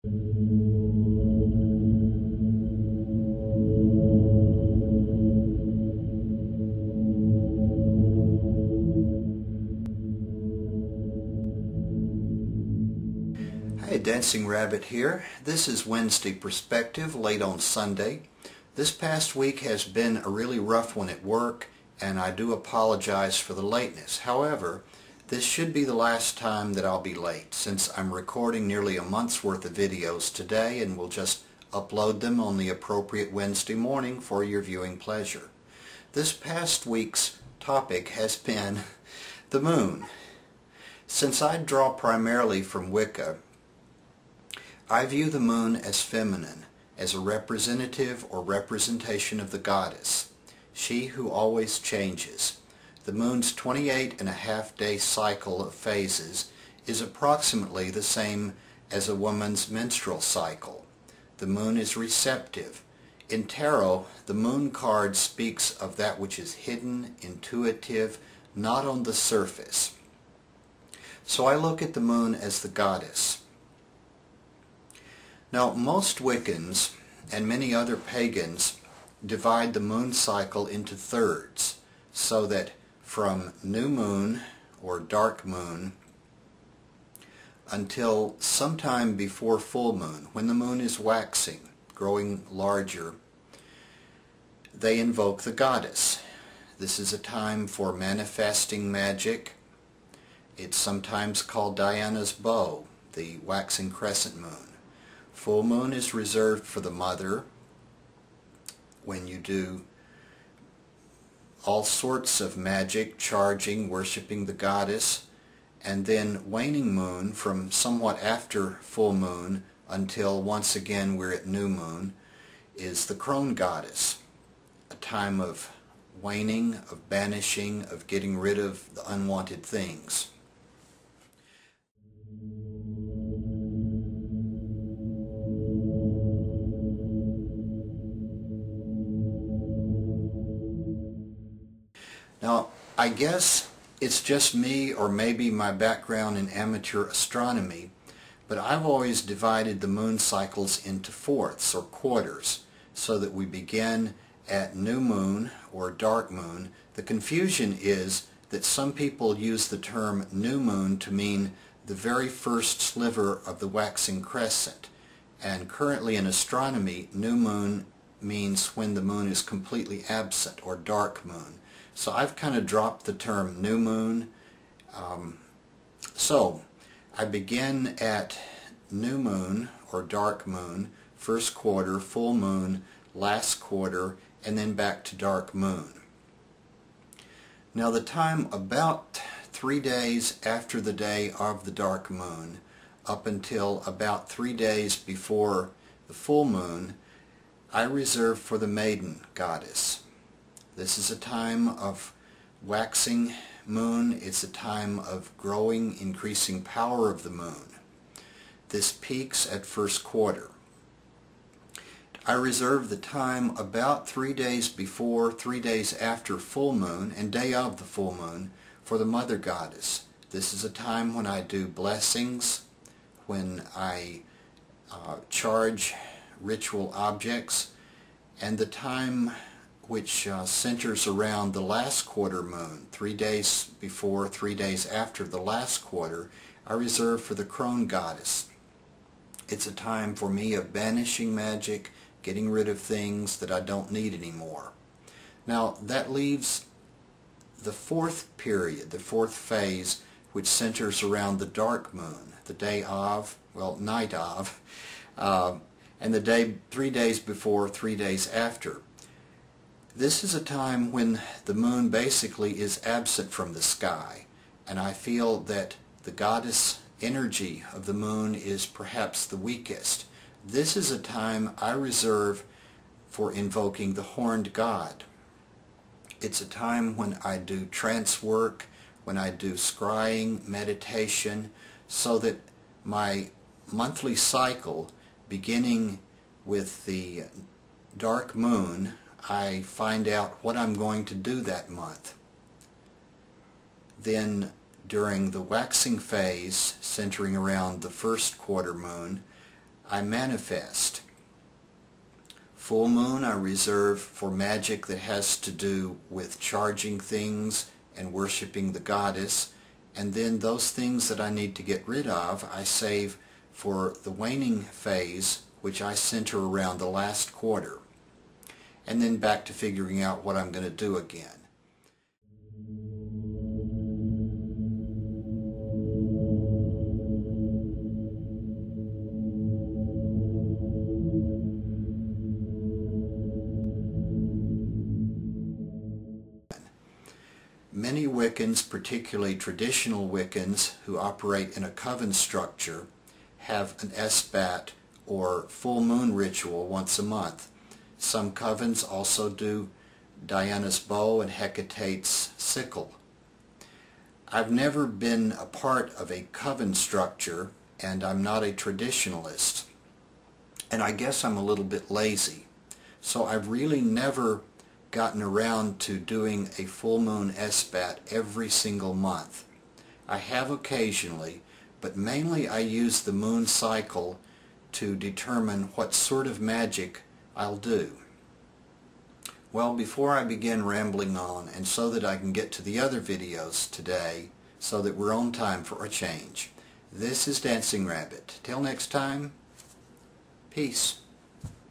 Hey, Dancing Rabbit here. This is Wednesday Perspective, late on Sunday. This past week has been a really rough one at work, and I do apologize for the lateness. However, this should be the last time that I'll be late, since I'm recording nearly a month's worth of videos today and will just upload them on the appropriate Wednesday morning for your viewing pleasure. This past week's topic has been the moon. Since I draw primarily from Wicca, I view the moon as feminine, as a representative or representation of the goddess, she who always changes. The moon's 28.5-day cycle of phases is approximately the same as a woman's menstrual cycle. The moon is receptive. In tarot, the moon card speaks of that which is hidden, intuitive, not on the surface. So I look at the moon as the goddess. Now, most Wiccans and many other pagans divide the moon cycle into thirds, so that from new moon or dark moon until sometime before full moon, when the moon is waxing, growing larger, they invoke the goddess. This is a time for manifesting magic. It's sometimes called Diana's bow, the waxing crescent moon. Full moon is reserved for the mother, when you do all sorts of magic, charging, worshiping the goddess. And then waning moon, from somewhat after full moon until once again we're at new moon, is the crone goddess, a time of waning, of banishing, of getting rid of the unwanted things. Now, I guess it's just me, or maybe my background in amateur astronomy, but I've always divided the moon cycles into fourths or quarters, so that we begin at new moon or dark moon. The confusion is that some people use the term new moon to mean the very first sliver of the waxing crescent, and currently in astronomy, new moon means when the moon is completely absent, or dark moon. So I've kind of dropped the term new moon. So I begin at new moon or dark moon, first quarter, full moon, last quarter, and then back to dark moon. Now the time about 3 days after the day of the dark moon, up until about 3 days before the full moon, I reserve for the maiden goddess. This is a time of waxing moon. It's a time of growing, increasing power of the moon. This peaks at first quarter. I reserve the time about 3 days before, 3 days after full moon, and day of the full moon for the mother goddess. This is a time when I do blessings, when I charge ritual objects, and the time which centers around the last quarter moon, 3 days before, 3 days after the last quarter, I reserve for the crone goddess. It's a time for me of banishing magic, getting rid of things that I don't need anymore. Now that leaves the fourth period, the fourth phase, which centers around the dark moon, the day of, well, night of, and the day 3 days before, 3 days after. This is a time when the moon basically is absent from the sky, and I feel that the goddess energy of the moon is perhaps the weakest. This is a time I reserve for invoking the horned god. It's a time when I do trance work, when I do scrying, meditation, so that my monthly cycle, beginning with the dark moon, I find out what I'm going to do that month. Then during the waxing phase, centering around the first quarter moon, I manifest. Full moon I reserve for magic that has to do with charging things and worshiping the goddess, and then those things that I need to get rid of I save for the waning phase, which I center around the last quarter, and then back to figuring out what I'm going to do again. Many Wiccans, particularly traditional Wiccans who operate in a coven structure, have an SBAT or full moon ritual once a month. Some covens also do Diana's bow and Hecate's sickle. I've never been a part of a coven structure, and I'm not a traditionalist. And I guess I'm a little bit lazy. So I've really never gotten around to doing a full moon SBAT every single month. I have occasionally, but mainly I use the moon cycle to determine what sort of magic I'll do. Well, before I begin rambling on, and so that I can get to the other videos today, so that we're on time for a change, this is Dancing Rabbit. Till next time, peace.